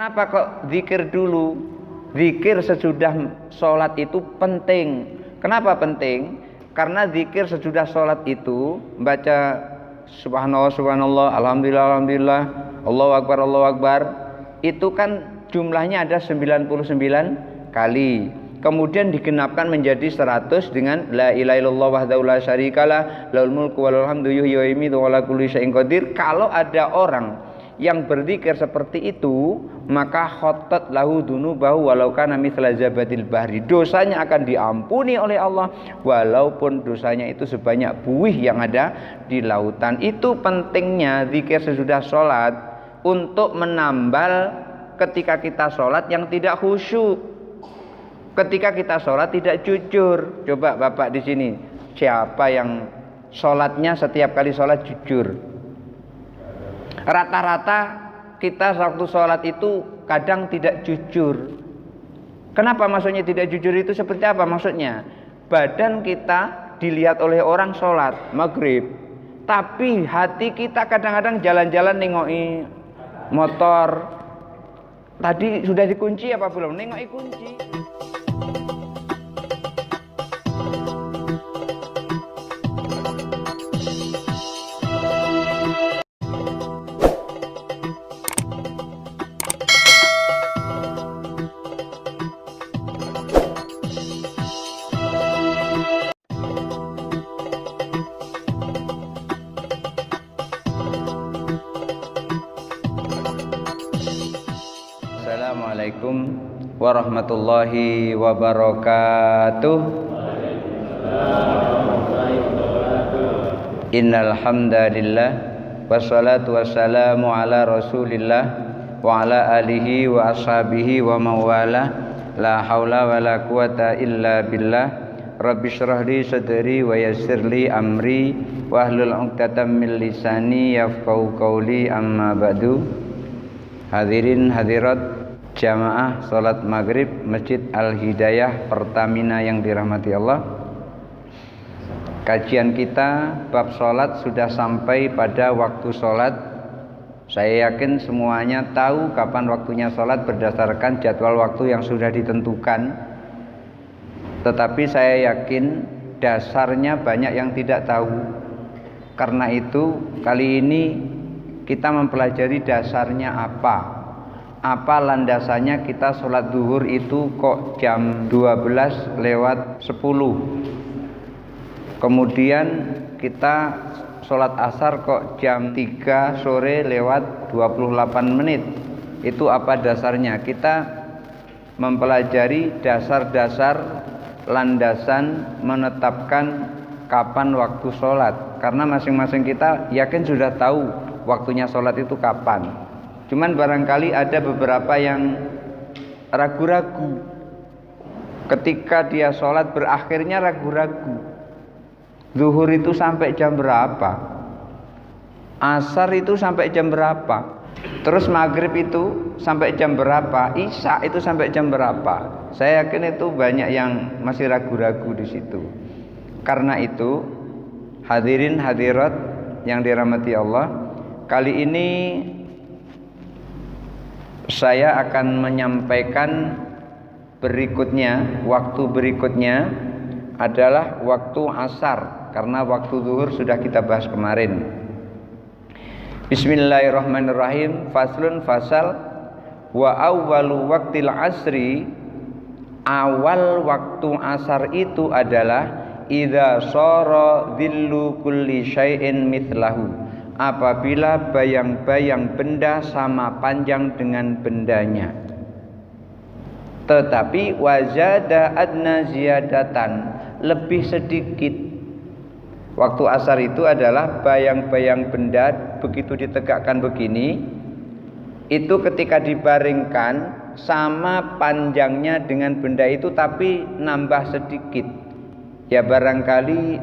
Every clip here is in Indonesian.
Kenapa kok zikir dulu? Zikir sesudah sholat itu penting. Kenapa penting? Karena zikir sesudah sholat itu baca subhanallah subhanallah, alhamdulillah alhamdulillah, Allahu akbar, itu kan jumlahnya ada 99 kali. Kemudian digenapkan menjadi 100 dengan la ilaha illallah wahdahu la syarikalah, lahul mulku wa lahul hamdu yuhyi wa yumiitu wa ala kulli syai'in qadir. Kalau ada orang yang berzikir seperti itu, maka khattat lahu dzunubahu walau kana mithla zabatil bahri. Dosanya akan diampuni oleh Allah walaupun dosanya itu sebanyak buih yang ada di lautan. Itu pentingnya zikir sesudah sholat, untuk menambal ketika kita sholat yang tidak khusyuk, ketika kita sholat tidak jujur. Coba Bapak di sini, siapa yang sholatnya setiap kali sholat jujur? Rata-rata kita waktu sholat itu kadang tidak jujur. Kenapa maksudnya tidak jujur itu seperti apa maksudnya? Badan kita dilihat oleh orang sholat maghrib, tapi hati kita kadang-kadang jalan-jalan nengoki motor. Tadi sudah dikunci apa belum? Nengoki kunci. Assalamualaikum warahmatullahi wabarakatuh. Innal hamdalillah wassalatu wassalamu ala Rasulillah wa ala alihi wa ashabihi wa mawala. La haula wala quwata illa billah. Rabbi shrah li sadri wa yassir li amri wahlul 'uqdatam min lisani yafqahu qawli. Amma ba'du. Hadirin hadirat jamaah salat maghrib Masjid Al-Hidayah Pertamina yang dirahmati Allah. Kajian kita bab salat sudah sampai pada waktu salat. Saya yakin semuanya tahu kapan waktunya salat berdasarkan jadwal waktu yang sudah ditentukan. Tetapi saya yakin dasarnya banyak yang tidak tahu. Karena itu kali ini kita mempelajari dasarnya apa landasannya kita sholat zuhur itu kok jam 12:10. Kemudian kita sholat asar kok jam 3 sore lewat 28 menit. Itu apa dasarnya? Kita mempelajari dasar-dasar landasan menetapkan kapan waktu sholat. Karena masing-masing kita yakin sudah tahu waktunya sholat itu kapan. Cuman barangkali ada beberapa yang ragu-ragu. Ketika dia sholat berakhirnya ragu-ragu. Zuhur itu sampai jam berapa? Asar itu sampai jam berapa? Terus maghrib itu sampai jam berapa? Isya itu sampai jam berapa? Saya yakin itu banyak yang masih ragu-ragu di situ. Karena itu hadirin hadirat yang dirahmati Allah, kali ini saya akan menyampaikan berikutnya. Waktu berikutnya adalah waktu asar, karena waktu zuhur sudah kita bahas kemarin. Bismillahirrahmanirrahim. Faslun fasal. Wa awwalu waqtil asri, awal waktu asar itu adalah idza shara dhillu kulli syai'in mithlahu, apabila bayang-bayang benda sama panjang dengan bendanya. Tetapi wazada adna ziyadatan, lebih sedikit. Waktu asar itu adalah bayang-bayang benda begitu ditegakkan begini, itu ketika dibaringkan sama panjangnya dengan benda itu tapi nambah sedikit. Ya barangkali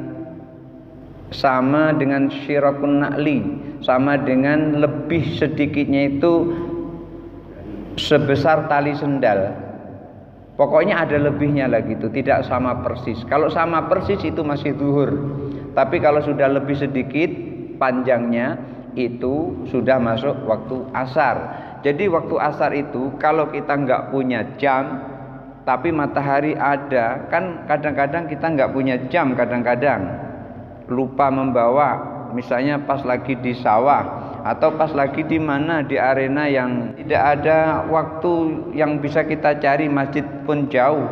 sama dengan syirakun na'li, sama dengan lebih sedikitnya itu sebesar tali sendal. Pokoknya ada lebihnya lagi itu, tidak sama persis. Kalau sama persis itu masih zuhur. Tapi kalau sudah lebih sedikit panjangnya itu sudah masuk waktu asar. Jadi waktu asar itu kalau kita nggak punya jam, tapi matahari ada, kan kadang-kadang kita nggak punya jam, kadang-kadang lupa membawa, misalnya pas lagi di sawah atau pas lagi di mana di arena yang tidak ada waktu yang bisa kita cari, masjid pun jauh,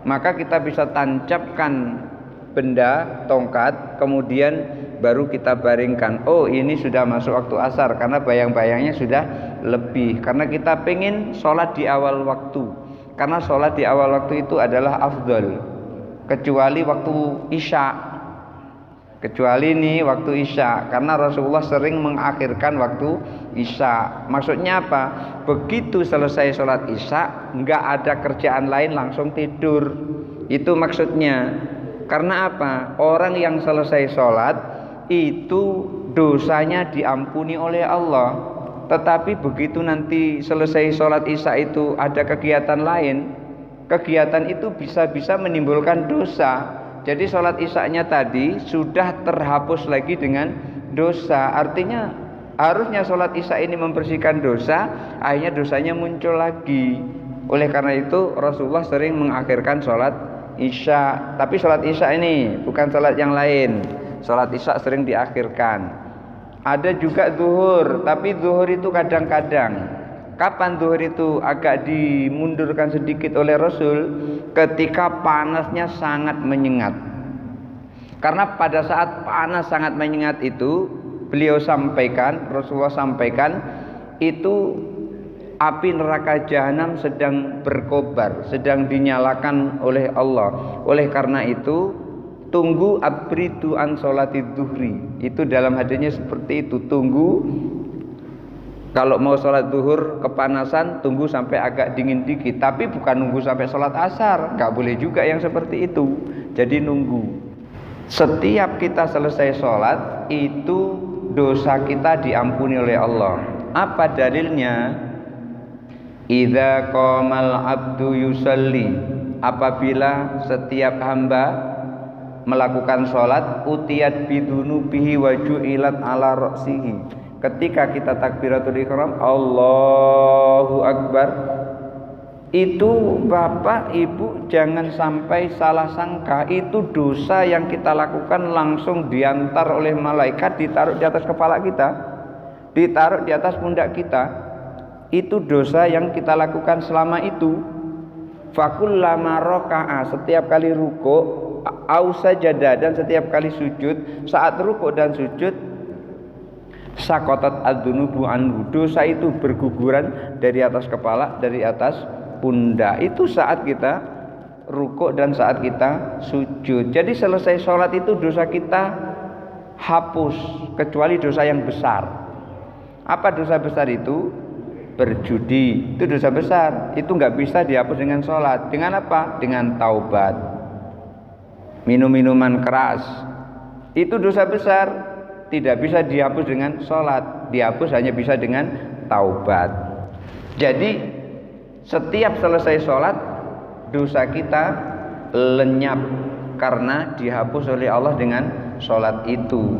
maka kita bisa tancapkan benda tongkat, kemudian baru kita baringkan. Oh, ini sudah masuk waktu asar karena bayang-bayangnya sudah lebih. Karena kita pengen sholat di awal waktu. Karena sholat di awal waktu itu adalah afdol. Kecuali waktu isya. Kecuali ini waktu isya. Karena Rasulullah sering mengakhirkan waktu isya. Maksudnya apa? Begitu selesai sholat isya, nggak ada kerjaan lain, langsung tidur. Itu maksudnya. Karena apa? Orang yang selesai sholat itu dosanya diampuni oleh Allah. Tetapi begitu nanti selesai sholat isya itu ada kegiatan lain, kegiatan itu bisa-bisa menimbulkan dosa. Jadi sholat isyanya tadi sudah terhapus lagi dengan dosa. Artinya harusnya sholat isya ini membersihkan dosa, akhirnya dosanya muncul lagi. Oleh karena itu Rasulullah sering mengakhirkan sholat isya. Tapi sholat isya ini bukan sholat yang lain. Sholat isya sering diakhirkan. Ada juga zuhur, tapi zuhur itu kadang-kadang. Kapan zuhur itu agak dimundurkan sedikit oleh Rasul? Ketika panasnya sangat menyengat. Karena pada saat panas sangat menyengat itu, beliau sampaikan, Rasulullah sampaikan, itu api neraka jahanam sedang berkobar, sedang dinyalakan oleh Allah. Oleh karena itu, tunggu abridu an sholatid duhri. Itu dalam hadisnya seperti itu. Tunggu, kalau mau sholat duhur kepanasan, tunggu sampai agak dingin dikit. Tapi bukan nunggu sampai sholat asar, nggak boleh juga yang seperti itu. Jadi nunggu. Setiap kita selesai sholat, itu dosa kita diampuni oleh Allah. Apa dalilnya? Idza qamal abdu yusalli, apabila setiap hamba melakukan sholat, utiyat bidunubihi wa ju'ilat ala ra'sihi. Ketika kita takbiratul ihram, Allahu Akbar, itu bapak ibu jangan sampai salah sangka, itu dosa yang kita lakukan langsung diantar oleh malaikat, ditaruh di atas kepala kita, ditaruh di atas pundak kita. Itu dosa yang kita lakukan selama itu. Fakullama raka'a, setiap kali ruku, au sajadah, dan setiap kali sujud, saat rukuk dan sujud, sakotat adzunubu anhu, dosa itu berguguran dari atas kepala, dari atas pundak. Itu saat kita rukuk dan saat kita sujud. Jadi selesai sholat itu dosa kita hapus, kecuali dosa yang besar. Apa dosa besar itu? Berjudi, itu dosa besar. Itu nggak bisa dihapus dengan sholat. Dengan apa? Dengan taubat. Minum minuman keras, itu dosa besar, tidak bisa dihapus dengan sholat. Dihapus hanya bisa dengan taubat. Jadi setiap selesai sholat, dosa kita lenyap karena dihapus oleh Allah dengan sholat itu.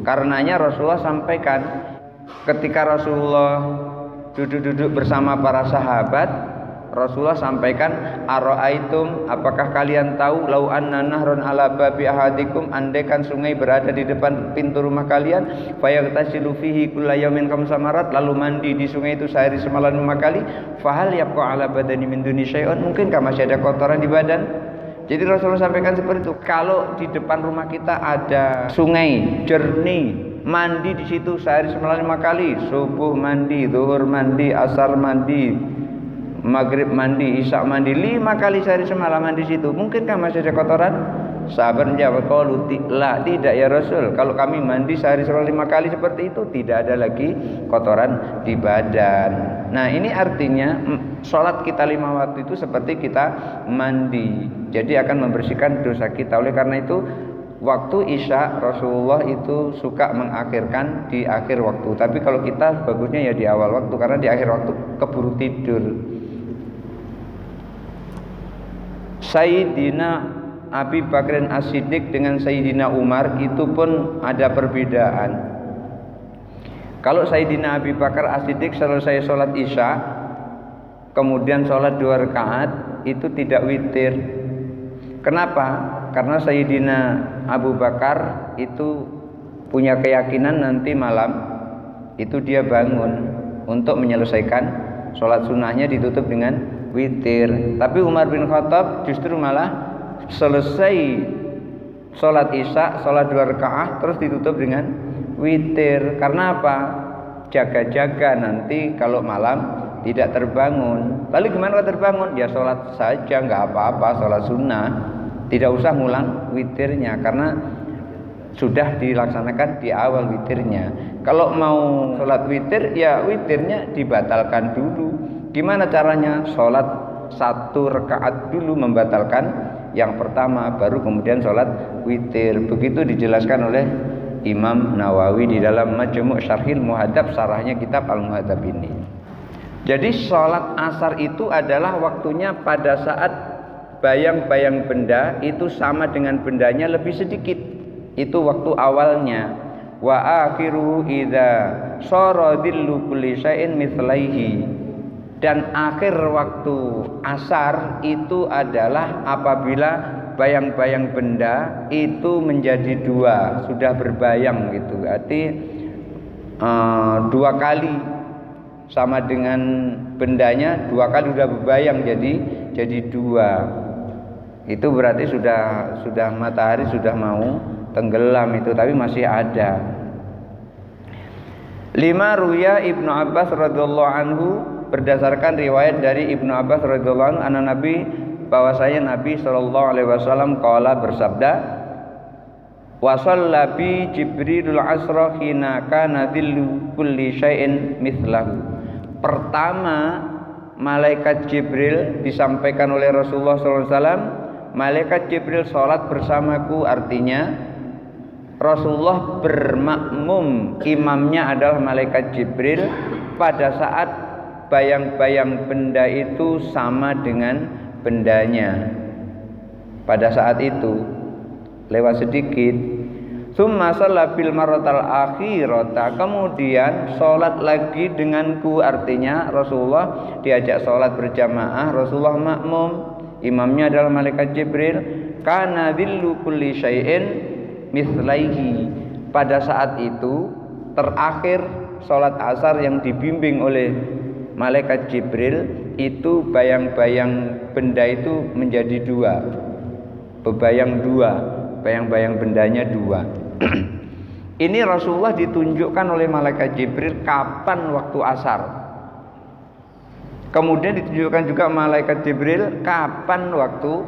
Karenanya Rasulullah sampaikan, ketika Rasulullah duduk-duduk bersama para sahabat, Rasulullah sampaikan, ara'aitum, apakah kalian tahu, lau anna nahrun ala babi ahadikum, andaikan sungai berada di depan pintu rumah kalian, fayaghtasilu fihi kulla yaumin khamsa marat, lalu mandi di sungai itu sehari semalam 5 kali, fahal yabqa ala badani min duni syai'un, mungkinkah masih ada kotoran di badan? Jadi Rasulullah sampaikan seperti itu. Kalau di depan rumah kita ada sungai jernih, mandi di situ sehari semalam 5 kali, subuh mandi, zuhur mandi, asar mandi, maghrib mandi, isya mandi, 5 kali sehari semalam mandi di situ, mungkinkah masih ada kotoran? Sahabat menjawab, qalu la, tidak ya Rasul, kalau kami mandi sehari semalam 5 kali seperti itu, tidak ada lagi kotoran di badan. Nah, ini artinya sholat kita 5 waktu itu seperti kita mandi, jadi akan membersihkan dosa kita. Oleh karena itu waktu isya Rasulullah itu suka mengakhirkan di akhir waktu. Tapi kalau kita bagusnya ya di awal waktu, karena di akhir waktu keburu tidur. Sayyidina Abi Bakrin As-Siddiq dengan Sayyidina Umar itu pun ada perbedaan. Kalau Sayyidina Abu Bakar As-Siddiq selesai sholat isya kemudian sholat 2 rakaat itu tidak witir. Kenapa? Karena Sayyidina Abu Bakar itu punya keyakinan nanti malam itu dia bangun untuk menyelesaikan sholat sunnahnya ditutup dengan witir. Tapi Umar bin Khattab justru malah selesai sholat isya, sholat 2 rakaat terus ditutup dengan witir. Karena apa? Jaga-jaga nanti kalau malam tidak terbangun. Lalu gimana kalau terbangun? Ya sholat saja, nggak apa-apa, sholat sunnah, tidak usah ngulang witirnya karena sudah dilaksanakan di awal witirnya. Kalau mau sholat witir, ya witirnya dibatalkan dulu. Gimana caranya? Sholat 1 rakaat dulu membatalkan yang pertama, baru kemudian sholat witir. Begitu dijelaskan oleh Imam Nawawi di dalam Majmu' Syarhil Muhadzab, syarahnya kitab Al-Muhadzab ini. Jadi sholat asar itu adalah waktunya pada saat bayang-bayang benda itu sama dengan bendanya lebih sedikit. Itu waktu awalnya. Wa akhiru idza shara dhillu kulli syai'in mithlaihi. Dan akhir waktu asar itu adalah apabila bayang-bayang benda itu menjadi 2, sudah berbayang gitu. Berarti 2 kali sama dengan bendanya, 2 kali sudah berbayang jadi 2. Itu berarti sudah matahari sudah mau tenggelam itu, tapi masih ada. 5 ruya Ibnu Abbas radhiyallahu anhu, berdasarkan riwayat dari Ibnu Abbas radhiyallahu anhu, anak Nabi, bahwasanya Nabi sallallahu alaihi wasallam qala, bersabda, wa shalla bi Jibrilul asra hina kana dhillu kulli syai'in mithlahu. Pertama malaikat Jibril disampaikan oleh Rasulullah sallallahu alaihi wasallam, malaikat Jibril salat bersamaku, artinya Rasulullah bermakmum, imamnya adalah malaikat Jibril pada saat bayang-bayang benda itu sama dengan bendanya. Pada saat itu lewat sedikit. Tsumma shalla bil marratal akhirata, kemudian sholat lagi denganku, artinya Rasulullah diajak sholat berjamaah, Rasulullah makmum, imamnya adalah malaikat Jibril. Kana dhillu kulli syai'in mithlaihi. Pada saat itu terakhir sholat asar yang dibimbing oleh malaikat Jibril itu bayang-bayang benda itu menjadi 2, bebayang 2, bayang-bayang bendanya 2. Ini Rasulullah ditunjukkan oleh malaikat Jibril kapan waktu asar. Kemudian ditunjukkan juga malaikat Jibril kapan waktu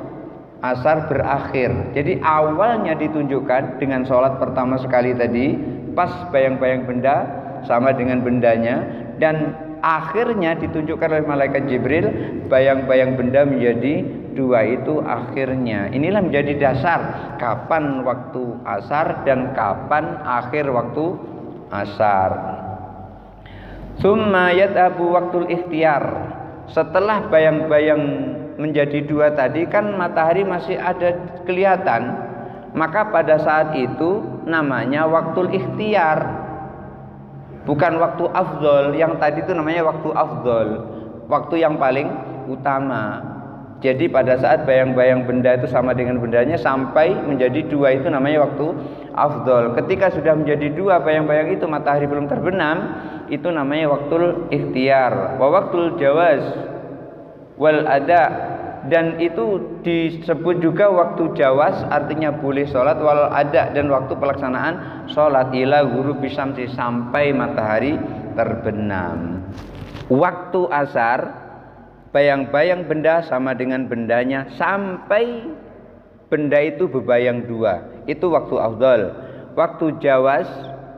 asar berakhir. Jadi awalnya ditunjukkan dengan sholat pertama sekali tadi, pas bayang-bayang benda sama dengan bendanya, dan akhirnya ditunjukkan oleh malaikat Jibril bayang-bayang benda menjadi 2, itu akhirnya. Inilah menjadi dasar kapan waktu asar dan kapan akhir waktu asar. Tsumma yadhabu waktul ikhtiyar. Setelah bayang-bayang menjadi 2 tadi kan matahari masih ada kelihatan, maka pada saat itu namanya waktul ikhtiyar, bukan waktu afdol. Yang tadi itu namanya waktu afdol, waktu yang paling utama. Jadi pada saat bayang-bayang benda itu sama dengan bendanya sampai menjadi 2 itu namanya waktu afdol. Ketika sudah menjadi 2 bayang-bayang itu matahari belum terbenam, itu namanya waktul ikhtiyar. Wa waktul jawaz wal ada, dan itu disebut juga waktu jawaz, artinya boleh sholat, wal ada, dan waktu pelaksanaan sholat, ila ghurubi syamsi, sampai matahari terbenam. Waktu asar bayang-bayang benda sama dengan bendanya sampai benda itu bebayang 2, itu waktu afdal. Waktu jawaz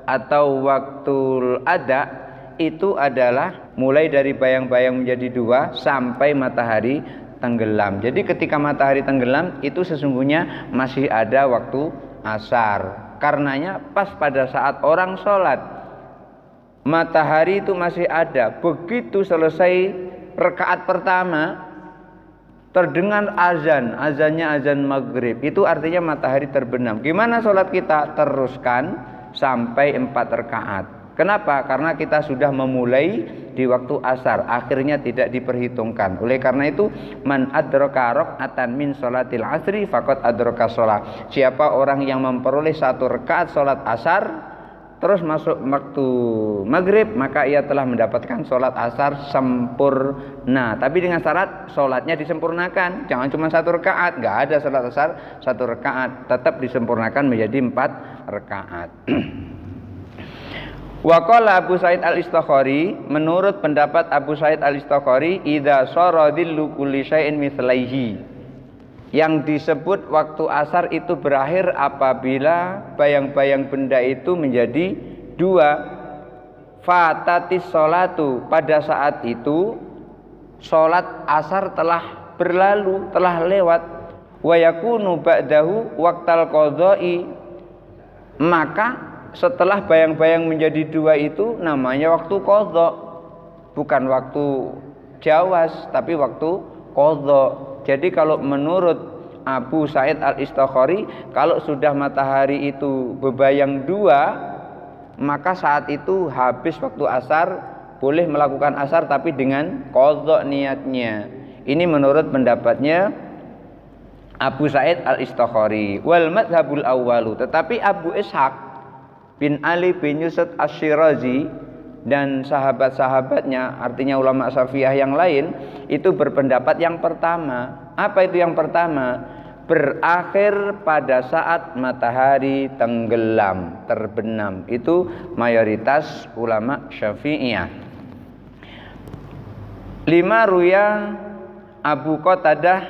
atau waktu ada itu adalah mulai dari bayang-bayang menjadi 2 sampai matahari tenggelam. Jadi ketika matahari tenggelam itu sesungguhnya masih ada waktu asar. Karenanya pas pada saat orang sholat matahari itu masih ada. Begitu selesai rakaat pertama terdengar azan, azannya azan maghrib, itu artinya matahari terbenam. Gimana sholat kita? Teruskan sampai 4 rakaat. Kenapa? Karena kita sudah memulai di waktu asar, akhirnya tidak diperhitungkan. Oleh karena itu, man adraka rak'atan min sholatil asri faqad adraka sholat. Siapa orang yang memperoleh 1 rakaat sholat asar terus masuk waktu maghrib, maka ia telah mendapatkan sholat asar sempurna. Tapi dengan syarat sholatnya disempurnakan. Jangan cuma 1 rakaat, nggak ada sholat asar 1 rakaat, tetap disempurnakan menjadi 4 rakaat. Waqala Abu Sa'id Al-Istakhari, menurut pendapat Abu Sa'id Al-Istakhari, idza shara dhillu kulli syai'in mithlaihi. Yang disebut waktu asar itu berakhir apabila bayang-bayang benda itu menjadi 2. Fatatis sholatu, pada saat itu sholat asar telah berlalu, telah lewat. Wa yakunu ba'dahu waqtal qadha'i, maka setelah bayang-bayang menjadi 2 itu namanya waktu qadha, bukan waktu jawas tapi waktu qadha. Jadi kalau menurut Abu Sa'id Al-Istakhari, kalau sudah matahari itu bebayang 2, maka saat itu habis waktu asar, boleh melakukan asar tapi dengan qadha niatnya. Ini menurut pendapatnya Abu Sa'id Al-Istakhari. Wal madhabul awwalu, tetapi Abu Ishaq bin Ali bin Yusuf Asy-Syirazi dan sahabat-sahabatnya, artinya ulama Syafi'iyah yang lain, itu berpendapat yang pertama. Apa itu yang pertama? Berakhir pada saat matahari tenggelam, terbenam. Itu mayoritas ulama Syafi'iyah. 5 ruya Abu Qatadah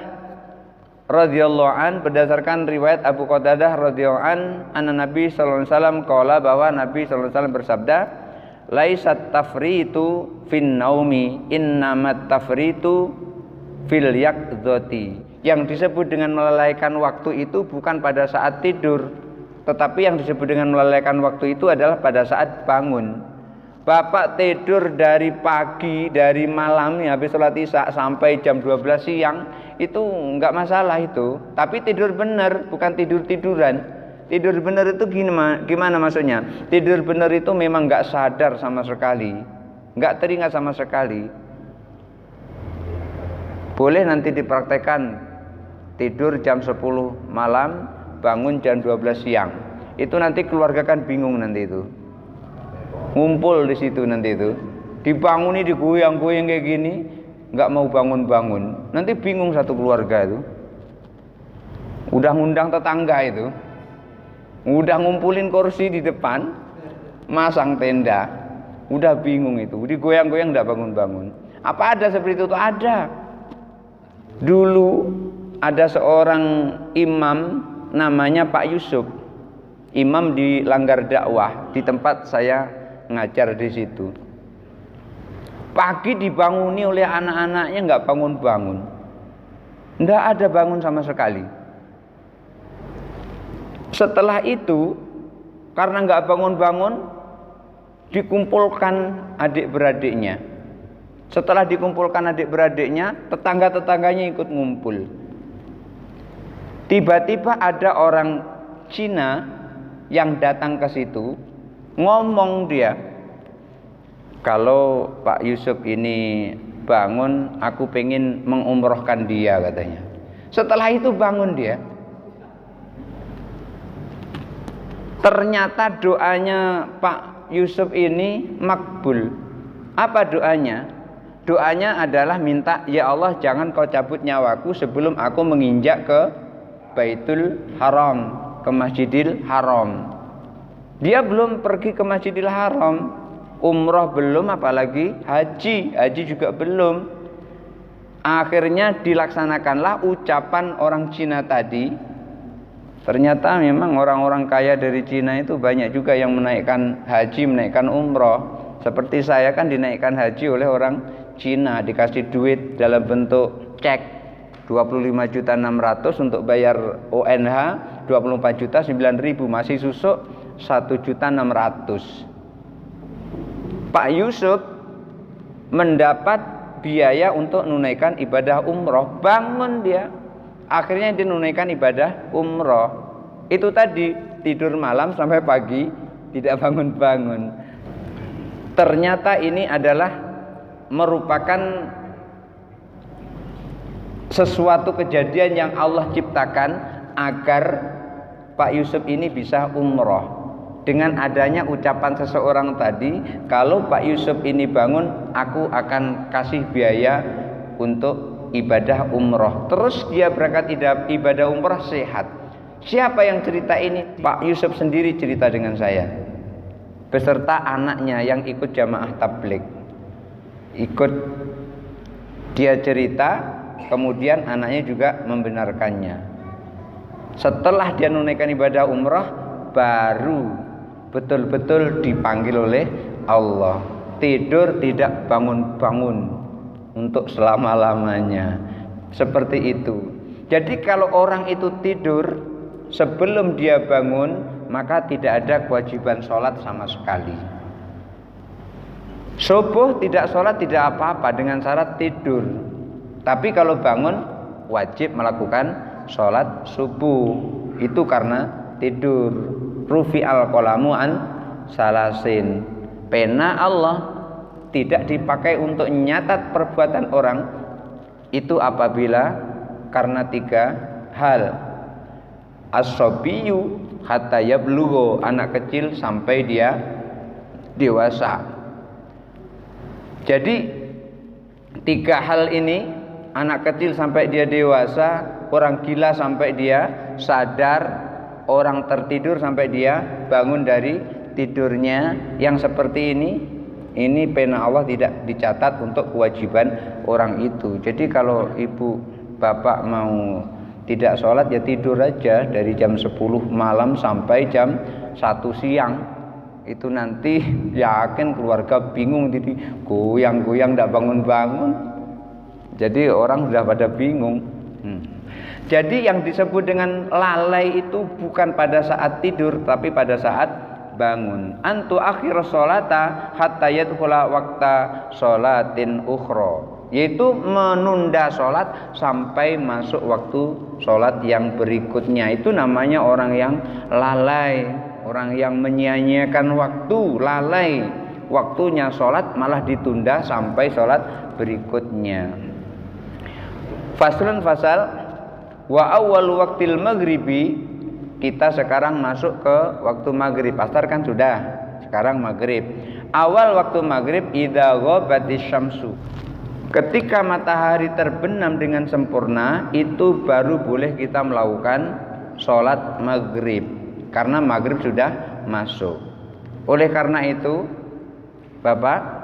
radhiyallahu an, berdasarkan riwayat Abu Qatadah radhiyallahu an, anna Nabi sallallahu alaihi wasallam qala, bahwa Nabi sallallahu alaihi wasallam bersabda, laisat tafritu fin naumi innamat tafritu fil yaqdzati. Yang disebut dengan melalaikan waktu itu bukan pada saat tidur, tetapi yang disebut dengan melalaikan waktu itu adalah pada saat bangun. Bapak tidur dari pagi, dari malam habis sholat isya sampai jam 12 siang, itu enggak masalah itu. Tapi tidur benar, bukan tidur-tiduran. Tidur benar itu gimana maksudnya? Tidur benar itu memang enggak sadar sama sekali, enggak teringat sama sekali. Boleh nanti dipraktekkan, tidur jam 10 malam, bangun jam 12 siang. Itu nanti keluarga kan bingung nanti itu. Ngumpul di situ nanti itu, dibanguni, digoyang-goyang kayak gini, nggak mau bangun-bangun, nanti bingung satu keluarga itu. Udah ngundang tetangga itu, udah ngumpulin kursi di depan, masang tenda, udah bingung itu, digoyang-goyang nggak bangun-bangun. Apa ada seperti itu? Ada. Dulu ada seorang imam namanya Pak Yusuf, imam di Langgar Dakwah, di tempat saya ngajar di situ. Pagi dibanguni oleh anak-anaknya, nggak bangun-bangun, nggak ada bangun sama sekali. Setelah itu, karena nggak bangun-bangun, dikumpulkan adik-beradiknya. Setelah dikumpulkan adik-beradiknya, tetangga-tetangganya ikut ngumpul. Tiba-tiba ada orang Cina yang datang ke situ. Ngomong dia, kalau Pak Yusuf ini bangun, aku pengen mengumrohkan dia, katanya. Setelah itu bangun dia. Ternyata doanya Pak Yusuf ini makbul. Apa doanya? Doanya adalah minta, ya Allah jangan kau cabut nyawaku sebelum aku menginjak ke Baitul Haram, ke Masjidil Haram. Dia belum pergi ke Masjidil Haram, umroh belum, apalagi haji juga belum. Akhirnya dilaksanakanlah ucapan orang Cina tadi. Ternyata memang orang-orang kaya dari Cina itu banyak juga yang menaikkan haji, menaikkan umroh. Seperti saya kan dinaikkan haji oleh orang Cina, dikasih duit dalam bentuk cek 25.600.000 untuk bayar ONH, 24.900.000, masih susuk 1.600.000. Pak Yusuf mendapat biaya untuk menunaikan ibadah umroh, bangun dia, akhirnya dia menunaikan ibadah umroh. Itu tadi, tidur malam sampai pagi tidak bangun-bangun. ternyata ini adalah merupakan sesuatu kejadian yang Allah ciptakan agar Pak Yusuf ini bisa umroh. Dengan adanya ucapan seseorang tadi, kalau Pak Yusuf ini bangun, aku akan kasih biaya untuk ibadah umroh. Terus dia berangkat ibadah umroh sehat. Siapa yang cerita ini? Pak Yusuf sendiri cerita dengan saya, beserta anaknya yang ikut jamaah tabligh. Ikut dia cerita, kemudian anaknya juga membenarkannya. Setelah dia menunaikan ibadah umrah, baru betul-betul dipanggil oleh Allah. Tidur tidak bangun-bangun untuk selama-lamanya. Seperti itu. Jadi kalau orang itu tidur sebelum dia bangun, maka tidak ada kewajiban sholat sama sekali. Subuh tidak sholat tidak apa-apa dengan syarat tidur. Tapi kalau bangun wajib melakukan sholat subuh. Itu karena tidur. Rufi al-qalamu an salasin. Pena Allah tidak dipakai untuk nyatat perbuatan orang itu apabila karena 3 hal. As-sabiyyu hatta yablughu, anak kecil sampai dia dewasa. Jadi 3 hal ini, anak kecil sampai dia dewasa, orang gila sampai dia sadar, orang tertidur sampai dia bangun dari tidurnya, yang seperti ini pena Allah tidak dicatat untuk kewajiban orang itu. Jadi kalau ibu bapak mau tidak sholat ya tidur aja dari jam 10 malam sampai jam 1 siang. Itu nanti yakin keluarga bingung, jadi goyang-goyang tidak bangun-bangun. Jadi orang sudah pada bingung. Jadi yang disebut dengan lalai itu bukan pada saat tidur, tapi pada saat bangun. Antu akhir sholata hatta yadkhula waqta sholatin ukhra, yaitu menunda sholat sampai masuk waktu sholat yang berikutnya. Itu namanya orang yang lalai, orang yang menyia-nyiakan waktu, lalai. Waktunya sholat malah ditunda sampai sholat berikutnya. Faslun fasal. Wa awal waktil maghribi, kita sekarang masuk ke waktu maghrib. Asar kan sudah, sekarang maghrib. Awal waktu maghrib idza ghabatis syamsu, ketika matahari terbenam dengan sempurna, itu baru boleh kita melakukan sholat maghrib, karena maghrib sudah masuk. Oleh karena itu Bapak,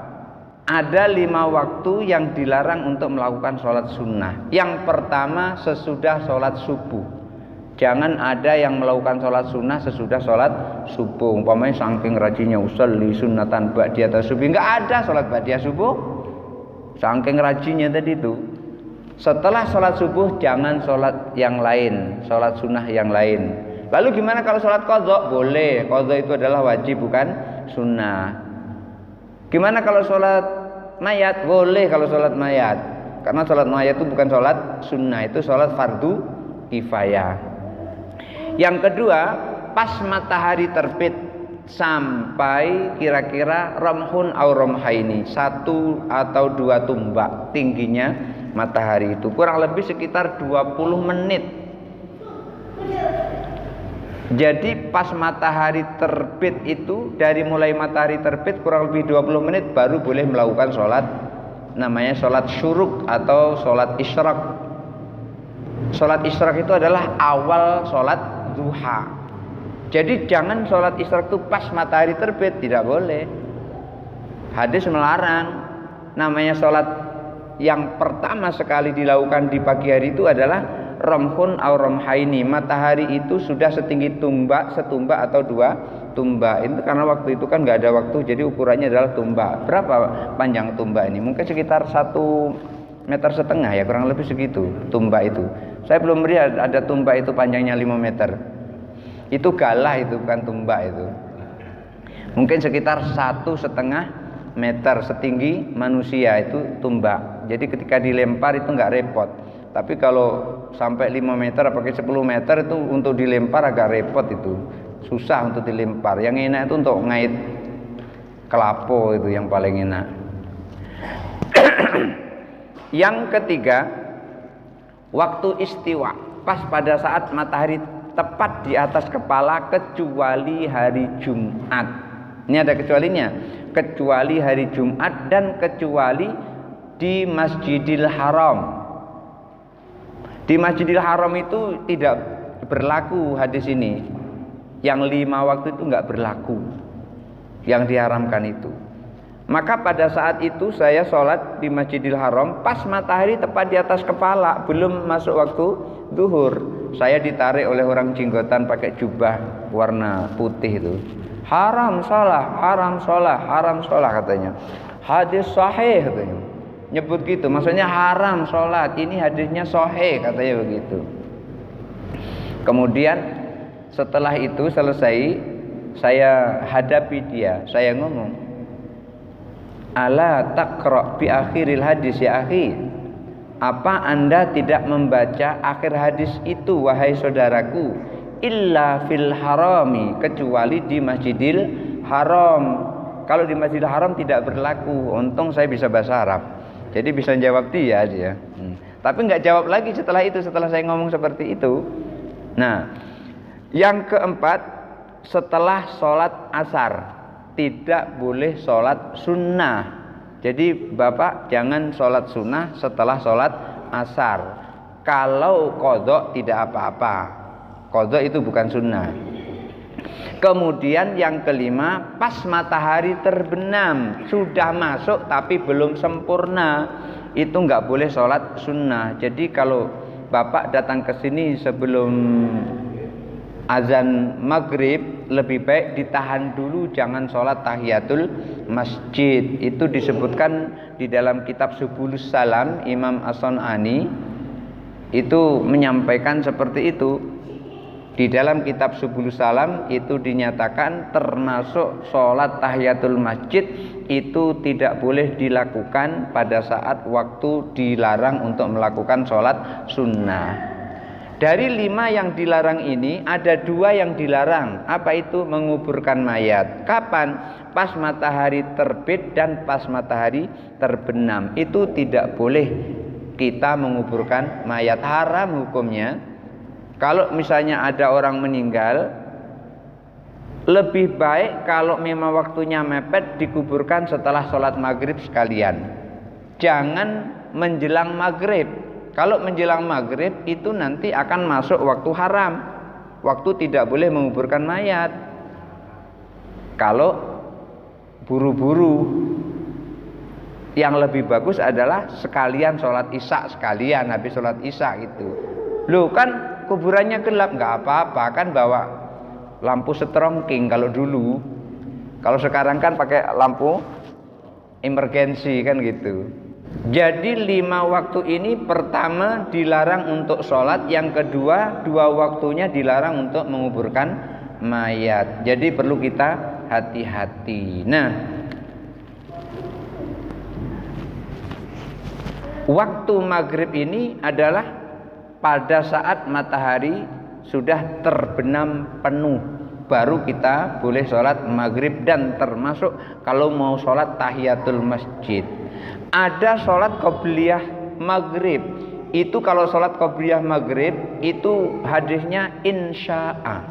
ada 5 waktu yang dilarang untuk melakukan sholat sunnah. Yang pertama sesudah sholat subuh. Jangan ada yang melakukan sholat sunnah sesudah sholat subuh. Umpamanya saking rajinnya usolli sunnatan ba'diyata subuh, nggak ada sholat ba'diyah subuh. Saking rajinnya tadi itu. Setelah sholat subuh jangan sholat yang lain, sholat sunnah yang lain. Lalu gimana kalau sholat qadha? Boleh. Qadha itu adalah wajib bukan sunnah. Gimana kalau sholat mayat? Boleh kalau sholat mayat, karena sholat mayat itu bukan sholat sunnah, itu sholat fardu kifayah. Yang kedua, pas matahari terbit sampai kira-kira ramhun au ramhaini, 1 atau 2 tumbak tingginya matahari itu, kurang lebih sekitar 20 menit. Jadi pas matahari terbit itu, dari mulai matahari terbit kurang lebih 20 menit baru boleh melakukan sholat, namanya sholat syuruk atau sholat isyraq. Sholat isyraq itu adalah awal sholat duha. Jadi jangan sholat isyraq itu pas matahari terbit, tidak boleh. Hadis melarang. Namanya sholat yang pertama sekali dilakukan di pagi hari itu adalah ramhun au ramhaini, matahari itu sudah setinggi tumbak, setumbak atau 2 tumbak. Itu karena waktu itu kan nggak ada waktu, jadi ukurannya adalah tumbak. Berapa panjang tumbak ini? Mungkin sekitar 1,5 meter ya, kurang lebih segitu tumbak itu. Saya belum melihat ada tumbak itu panjangnya 5 meter. Itu galah, itu bukan tumbak itu. Mungkin sekitar 1,5 meter setinggi manusia itu tumbak. Jadi ketika dilempar itu nggak repot. Tapi kalau sampai 5 meter pakai 10 meter itu untuk dilempar agak repot, itu susah untuk dilempar. Yang enak itu untuk ngait Kelapo itu yang paling enak. Yang ketiga, waktu istiwa, pas pada saat matahari tepat di atas kepala kecuali hari Jumat. Ini ada kecualinya, kecuali hari Jumat dan kecuali di Masjidil Haram. Di Masjidil Haram itu tidak berlaku hadis ini. Yang 5 waktu itu enggak berlaku, yang diharamkan itu. Maka pada saat itu saya sholat di Masjidil Haram pas matahari tepat di atas kepala, belum masuk waktu zuhur. Saya ditarik oleh orang jenggotan pakai jubah warna putih itu. Haram sholat, haram sholat, haram sholat katanya. Hadis sahih katanya. Nyebut gitu, maksudnya haram sholat. Ini hadisnya sahih katanya begitu. Kemudian setelah itu selesai, saya hadapi dia, saya ngomong, ala taqra bi akhiril hadis ya akhi, apa anda tidak membaca akhir hadis itu wahai saudaraku, illa fil harami, kecuali di Masjidil Haram. Kalau di Masjidil Haram tidak berlaku. Untung saya bisa bahasa Arab, jadi bisa jawab dia. Tapi nggak jawab lagi setelah itu, setelah saya ngomong seperti itu. Nah, yang keempat, setelah sholat asar tidak boleh sholat sunnah. Jadi bapak jangan sholat sunnah setelah sholat asar. Kalau qadha tidak apa-apa, qadha itu bukan sunnah. Kemudian yang kelima, pas matahari terbenam, sudah masuk tapi belum sempurna, itu nggak boleh sholat sunnah. Jadi kalau bapak datang ke sini sebelum azan maghrib, lebih baik ditahan dulu, jangan sholat tahiyatul masjid. Itu disebutkan di dalam kitab Subulus Salam, Imam As-Sun'ani itu menyampaikan seperti itu. Di dalam kitab Subulus Salam itu dinyatakan termasuk sholat tahiyatul masjid itu tidak boleh dilakukan pada saat waktu dilarang untuk melakukan sholat sunnah. Dari 5 yang dilarang ini ada 2 yang dilarang. Apa itu? Menguburkan mayat. Kapan? Pas matahari terbit dan pas matahari terbenam. Itu tidak boleh kita menguburkan mayat, haram hukumnya. Kalau misalnya ada orang meninggal, lebih baik kalau memang waktunya mepet dikuburkan setelah sholat maghrib sekalian. Jangan menjelang maghrib. Kalau menjelang maghrib itu nanti akan masuk waktu haram, waktu tidak boleh menguburkan mayat. Kalau buru-buru, yang lebih bagus adalah sekalian sholat isya, sekalian habis sholat isya gitu. Loh kan kuburannya gelap, nggak apa-apa kan bawa lampu setrongking kalau dulu. Kalau sekarang kan pakai lampu emergensi kan gitu. Jadi 5 waktu ini, pertama dilarang untuk sholat, yang kedua 2 waktunya dilarang untuk menguburkan mayat. Jadi perlu kita hati-hati. Nah, waktu maghrib ini adalah pada saat matahari sudah terbenam penuh, baru kita boleh sholat maghrib, dan termasuk kalau mau sholat tahiyatul masjid. Ada sholat qobliyah maghrib. Itu kalau sholat qobliyah maghrib itu hadisnya insya'a,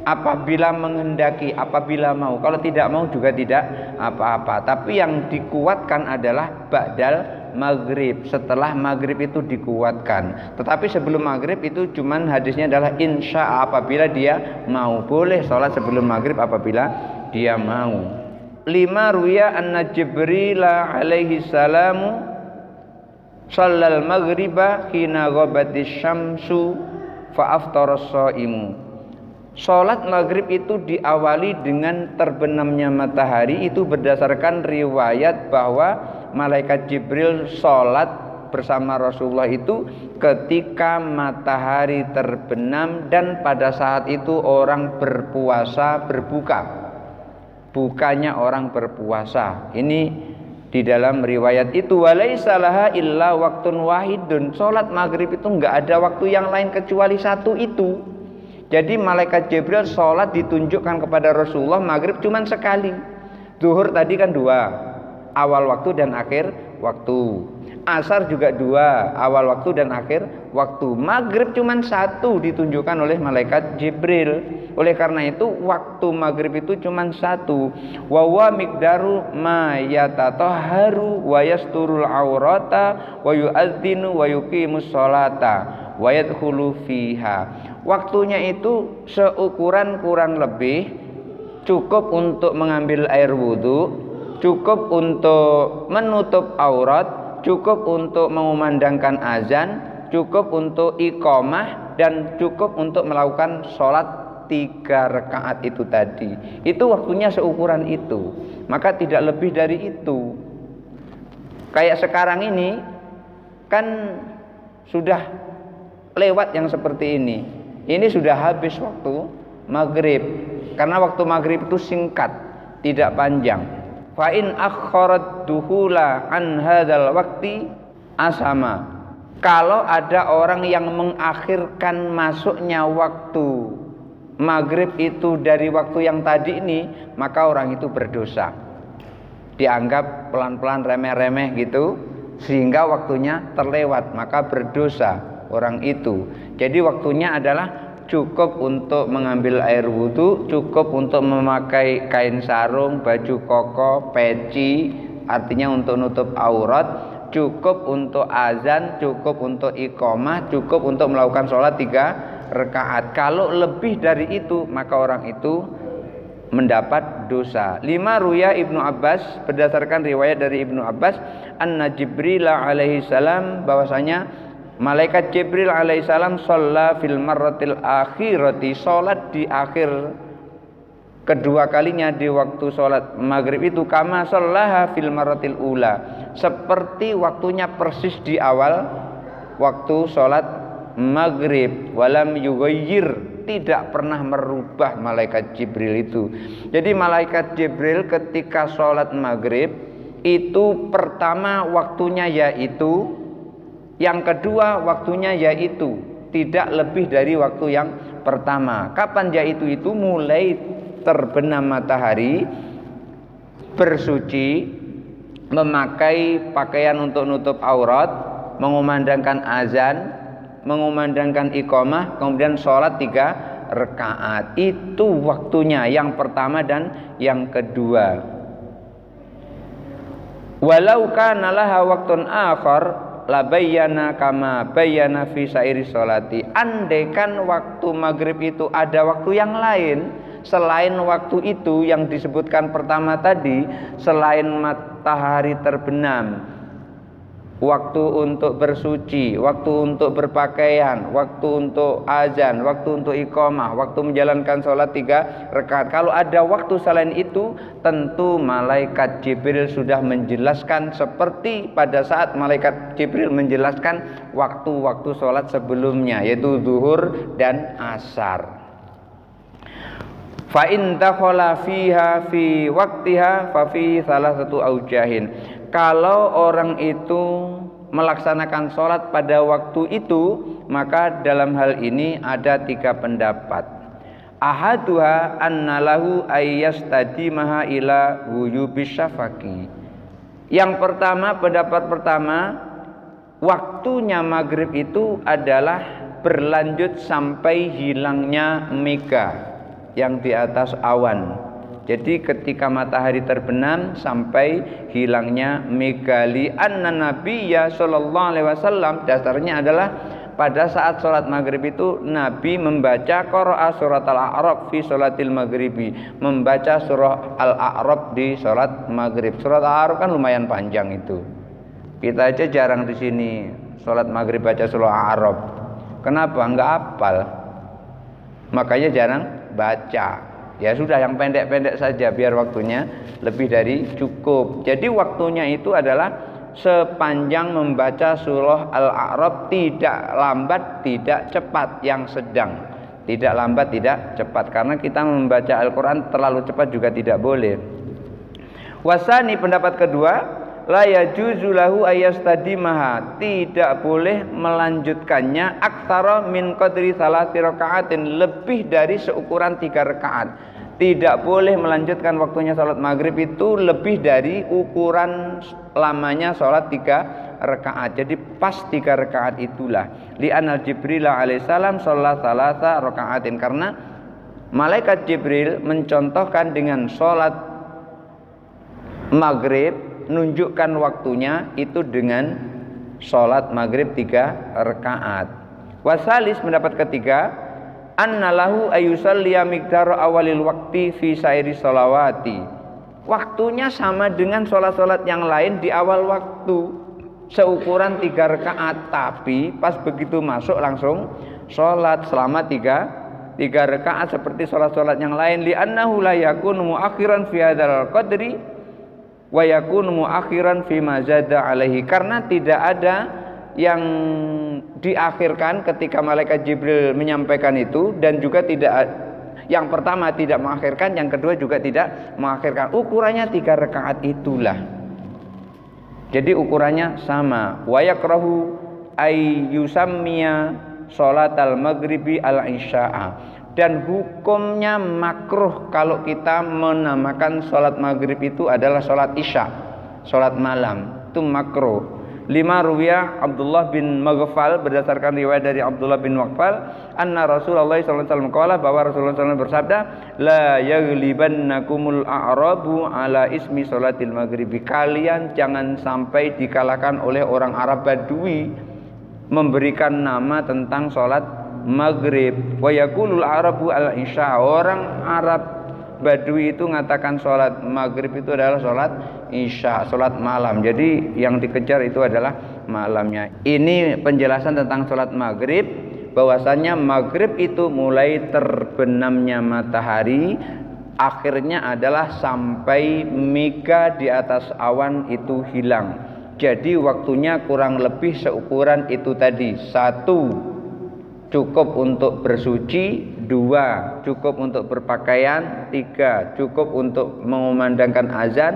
apabila menghendaki, apabila mau. Kalau tidak mau juga tidak apa-apa. Tapi yang dikuatkan adalah ba'dal maghrib, setelah maghrib itu dikuatkan. Tetapi sebelum maghrib itu cuman hadisnya adalah insya, apabila dia mau. Boleh sholat sebelum maghrib apabila dia mau. 5 ruya anna Jibril alaihi salamu shallal maghriba hina ghabatis syamsu fa aftara shaimu. Sholat maghrib itu diawali dengan terbenamnya matahari. Itu berdasarkan riwayat bahwa malaikat Jibril sholat bersama Rasulullah itu ketika matahari terbenam, dan pada saat itu orang berpuasa berbuka, bukannya orang berpuasa. Ini di dalam riwayat itu. Walaisa laha illa waktun wahidun. Sholat maghrib itu enggak ada waktu yang lain kecuali satu itu. Jadi malaikat Jibril sholat ditunjukkan kepada Rasulullah maghrib cuman sekali. Zuhur tadi kan 2, awal waktu dan akhir waktu. Asar juga 2, awal waktu dan akhir waktu. Maghrib cuma 1 ditunjukkan oleh malaikat Jibril. Oleh karena itu waktu maghrib itu cuma 1. Wa huwa miqdaru ma yatatahharu wa yasturul aurata wa yu'adzinu wa yuqimus sholata wa yadkhulu fiha. Waktunya itu seukuran kurang lebih cukup untuk mengambil air wudhu, cukup untuk menutup aurat, cukup untuk mengumandangkan azan, cukup untuk iqamah, dan cukup untuk melakukan sholat 3 rakaat itu tadi. Itu waktunya seukuran itu, maka tidak lebih dari itu. Kayak sekarang ini kan sudah lewat yang seperti ini. Ini sudah habis waktu maghrib, karena waktu maghrib itu singkat, tidak panjang. Fa in akharat duhula an hadzal waqti asama. Kalau ada orang yang mengakhirkan masuknya waktu maghrib itu dari waktu yang tadi ini, maka orang itu berdosa. Dianggap pelan-pelan, remeh-remeh gitu, sehingga waktunya terlewat, maka berdosa orang itu. Jadi waktunya adalah cukup untuk mengambil air wudhu, cukup untuk memakai kain sarung, baju koko, peci, artinya untuk nutup aurat, cukup untuk azan, cukup untuk iqamah, cukup untuk melakukan sholat 3 rakaat. Kalau lebih dari itu, maka orang itu mendapat dosa. 5 ruya Ibnu Abbas, berdasarkan riwayat dari Ibnu Abbas, anna Jibril alaihi salam, bahwasanya malaikat Jibril alaihissalam sholla fil marratil akhirati, sholat di akhir kedua kalinya di waktu sholat maghrib itu, kama shollaha fil marratil ula, seperti waktunya persis di awal waktu sholat maghrib. Walam yughayyir, tidak pernah merubah malaikat Jibril itu. Jadi malaikat Jibril ketika sholat maghrib itu pertama waktunya yaitu, yang kedua waktunya yaitu, tidak lebih dari waktu yang pertama. Kapan yaitu? Itu mulai terbenam matahari, bersuci, memakai pakaian untuk nutup aurat, mengumandangkan azan, mengumandangkan iqamah, kemudian sholat 3 rakaat. Itu waktunya yang pertama dan yang kedua. Walau kana laha waktun akhar la bayyana kama bayyana fi sairi sholati. Andaikan waktu maghrib itu ada waktu yang lain selain waktu itu yang disebutkan pertama tadi, selain matahari terbenam, waktu untuk bersuci, waktu untuk berpakaian, waktu untuk azan, waktu untuk iqamah, waktu menjalankan sholat 3 rakaat. Kalau ada waktu selain itu, tentu malaikat Jibril sudah menjelaskan seperti pada saat malaikat Jibril menjelaskan waktu-waktu sholat sebelumnya, yaitu zuhur dan asar. Fa in dakhala fiha fi waqtiha fa fi salasatu aujahin. Kalau orang itu melaksanakan sholat pada waktu itu, maka dalam hal ini ada 3 pendapat. Ahaduha anna lahu ayyastadimaha ila wuyubis syafaqi. Yang pertama, pendapat pertama, waktunya maghrib itu adalah berlanjut sampai hilangnya mega yang di atas awan. Jadi ketika matahari terbenam sampai hilangnya megali. Anna Nabiyya sallallahu alaihi wasallam, dasarnya adalah pada saat sholat maghrib itu Nabi membaca qara'a surat al-a'raf fi sholatil maghribi, membaca surah al-a'raf di sholat maghrib. Surat al-a'raf kan lumayan panjang itu. Kita aja jarang di sini sholat maghrib baca surah al-a'raf. Kenapa? Enggak hafal, makanya jarang baca. Ya sudah, yang pendek-pendek saja biar waktunya lebih dari cukup. Jadi waktunya itu adalah sepanjang membaca surah Al-A'raf, tidak lambat, tidak cepat, yang sedang. Tidak lambat, tidak cepat. Karena kita membaca Al-Quran terlalu cepat juga tidak boleh. Wasani, pendapat kedua, la yajuzu lahu ayastadimaha, tidak boleh melanjutkannya aktsara min qadri salasi rakaatin, lebih dari seukuran 3 rakaat. Tidak boleh melanjutkan waktunya sholat maghrib itu lebih dari ukuran lamanya sholat 3 rakaat. Jadi pas 3 rakaat itulah. Li'anal Jibril alaihissalam sholat salasa rakaatin, karena malaikat Jibril mencontohkan dengan sholat maghrib, nunjukkan waktunya itu dengan sholat maghrib 3 rakaat. Wasalis, pendapat ketiga, annalahu ayusalliya miqdar awalil wakti fi sairi sholawati. Waktunya sama dengan sholat-sholat yang lain di awal waktu, seukuran 3 rakaat, tapi pas begitu masuk langsung sholat selama 3 rakaat seperti sholat-sholat yang lain. Li'annahu la yakunu muakhiran fi hadzal qadri wa yakunu muakhiran fi ma zada alaihi, karena tidak ada yang diakhirkan ketika malaikat Jibril menyampaikan itu, dan juga tidak, yang pertama tidak mengakhirkan, yang kedua juga tidak mengakhirkan. Ukurannya 3 rakaat itulah. Jadi ukurannya sama. Wa yakrahu ay yusammiya sholatal maghribi al isya'a, dan hukumnya makruh kalau kita menamakan sholat maghrib itu adalah sholat isya, sholat malam, itu makruh. Lima ruwiya Abdullah bin Maghfal, berdasarkan riwayat dari Abdullah bin Maghfal, anna Rasulullah sallallahu alaihi wasallam qala, bahwa Rasulullah SAW bersabda, la yaghlibannakumul a'rabu ala ismi salatil maghribi, kalian jangan sampai dikalahkan oleh orang Arab Badui memberikan nama tentang salat maghrib. Wa yaqulul arabu al isya, orang Arab Badui itu mengatakan sholat maghrib itu adalah sholat isya, sholat malam. Jadi yang dikejar itu adalah malamnya. Ini penjelasan tentang sholat maghrib, bahwasannya maghrib itu mulai terbenamnya matahari, akhirnya adalah sampai mega di atas awan itu hilang. Jadi waktunya kurang lebih seukuran itu tadi. 1, cukup untuk bersuci. 2, cukup untuk berpakaian. 3, cukup untuk mengumandangkan azan.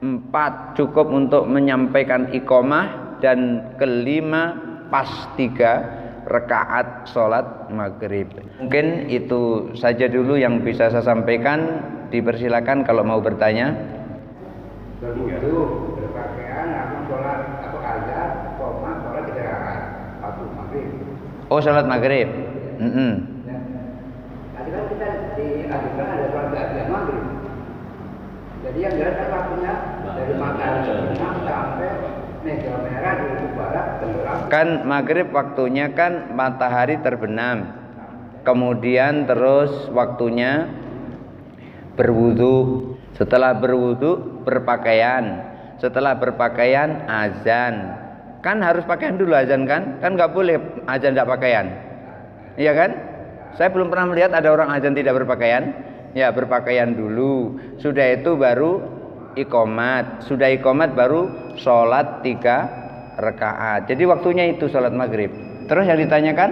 4, cukup untuk menyampaikan iqamah. Dan kelima, pas 3 rakaat sholat maghrib. Mungkin itu saja dulu yang bisa saya sampaikan. Dipersilakan kalau mau bertanya. Berwudu, berpakaian, langsung sholat atau azan, iqamah, sholat 3 rakaat waktu maghrib. Oh, sholat maghrib. Tadi kan kita diajukan ada sholat ba'diyah maghrib. Jadi yang jelas kan waktunya dari matahari terbenam sampai mega merah di ufuk barat tenggelam. Kan maghrib waktunya kan matahari terbenam, kemudian terus waktunya berwudu, setelah berwudu berpakaian, setelah berpakaian azan. Kan harus pakaian dulu azan kan? Kan nggak boleh azan tidak pakaian, iya kan? Saya belum pernah melihat ada orang azan tidak berpakaian. Ya, berpakaian dulu. Sudah itu baru iqomat. Sudah iqomat baru sholat 3 rakaat. Jadi waktunya itu sholat maghrib. Terus yang ditanyakan?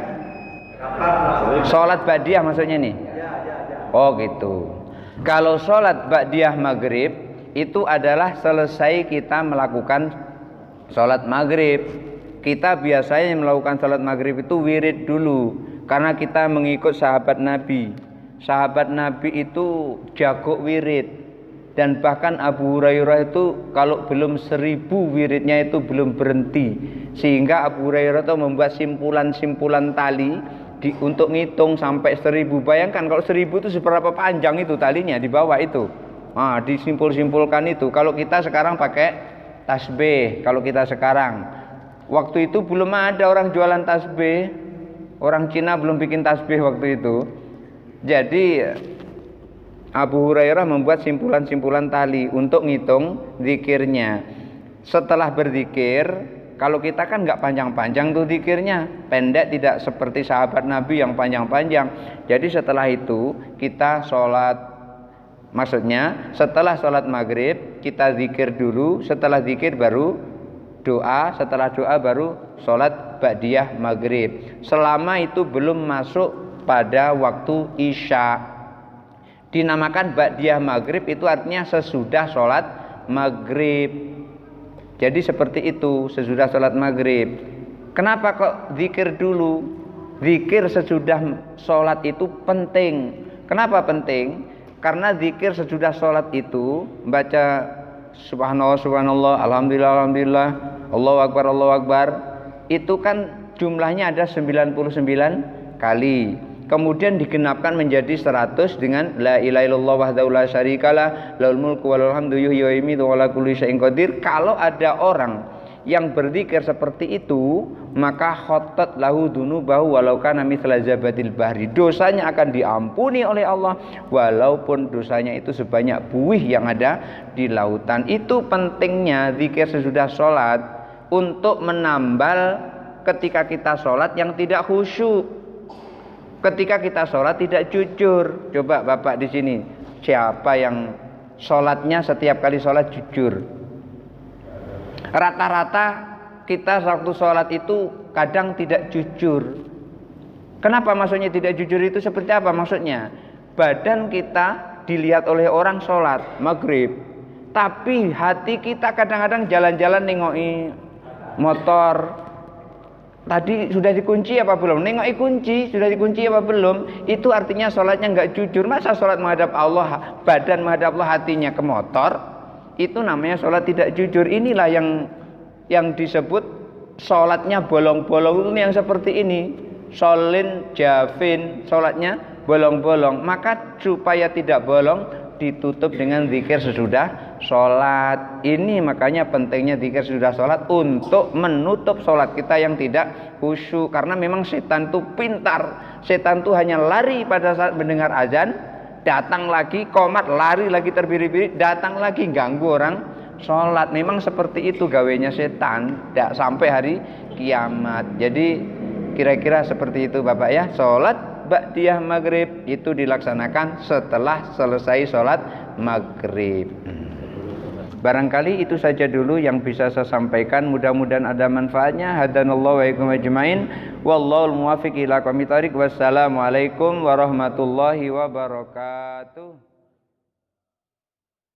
Sholat ba'diyah maksudnya nih? Oh gitu. Kalau sholat ba'diyah maghrib itu adalah selesai kita melakukan sholat maghrib. Kita biasanya melakukan sholat maghrib itu wirid dulu, karena kita mengikut sahabat Nabi. Sahabat Nabi itu jago wirid, dan bahkan Abu Hurairah itu kalau belum 1000 wiridnya itu belum berhenti, sehingga Abu Hurairah itu membuat simpulan-simpulan tali untuk ngitung sampai 1000. Bayangkan kalau 1000 itu seberapa panjang itu talinya di bawah itu. Nah, disimpul-simpulkan itu. Kalau kita sekarang pakai tasbih, kalau kita sekarang, waktu itu belum ada orang jualan tasbih. Orang Cina belum bikin tasbih waktu itu. Jadi Abu Hurairah membuat simpulan-simpulan tali untuk ngitung zikirnya. Setelah berzikir, kalau kita kan nggak panjang-panjang tuh zikirnya, pendek, tidak seperti sahabat Nabi yang panjang-panjang. Jadi setelah itu kita sholat, maksudnya setelah sholat maghrib kita zikir dulu, setelah zikir baru doa, setelah doa baru sholat ba'diyah maghrib. Selama itu belum masuk pada waktu isya, dinamakan ba'diyah maghrib, itu artinya sesudah sholat maghrib. Jadi seperti itu, sesudah sholat maghrib. Kenapa kok zikir dulu? Zikir sesudah sholat itu penting. Kenapa penting? Karena zikir sesudah sholat itu baca subhanallah subhanallah, alhamdulillah alhamdulillah, Allahu akbar, itu kan jumlahnya ada 99 kali. Kemudian digenapkan menjadi 100 dengan la ilaha illallah wahdahu la syarikalah lahul mulku wa lahul hamdu yuhyi wa yumiitu wa ala kulli syai'in qadir. Kalau ada orang yang berzikir seperti itu, maka khattat lahu dunubahu walau kana mithla zabatil bahri. Dosanya akan diampuni oleh Allah walaupun dosanya itu sebanyak buih yang ada di lautan. Itu pentingnya zikir sesudah sholat untuk menambal ketika kita sholat yang tidak khusyuk. Ketika kita sholat tidak jujur. Coba Bapak di sini, siapa yang sholatnya setiap kali sholat jujur? Rata-rata kita waktu sholat itu kadang tidak jujur. Kenapa maksudnya tidak jujur itu seperti apa maksudnya? Badan kita dilihat oleh orang sholat maghrib, tapi hati kita kadang-kadang jalan-jalan nengoki motor. Tadi sudah dikunci apa belum? Nengoki kunci, sudah dikunci apa belum? Itu artinya sholatnya nggak jujur. Masa sholat menghadap Allah, badan menghadap Allah, hatinya ke motor? Itu namanya sholat tidak jujur. Inilah yang disebut sholatnya bolong-bolong. Itu yang seperti ini, sholin jafin, sholatnya bolong-bolong. Maka supaya tidak bolong, ditutup dengan zikir sesudah sholat. Ini makanya pentingnya zikir sesudah sholat untuk menutup sholat kita yang tidak khusyuk. Karena memang setan itu pintar. Setan itu hanya lari pada saat mendengar azan, datang lagi qomat, lari lagi terbiri-biri, datang lagi ganggu orang sholat. Memang seperti itu gawenya setan, tidak sampai hari kiamat. Jadi kira-kira seperti itu Bapak ya. Sholat ba'diyah maghrib itu dilaksanakan setelah selesai sholat maghrib. Barangkali itu saja dulu yang bisa saya sampaikan. Mudah-mudahan ada manfaatnya. Hadanallahu wa iyyakum ajmain. Wallahul muwaffiq ila aqwamit thoriq. Wassalamualaikum warahmatullahi wabarakatuh.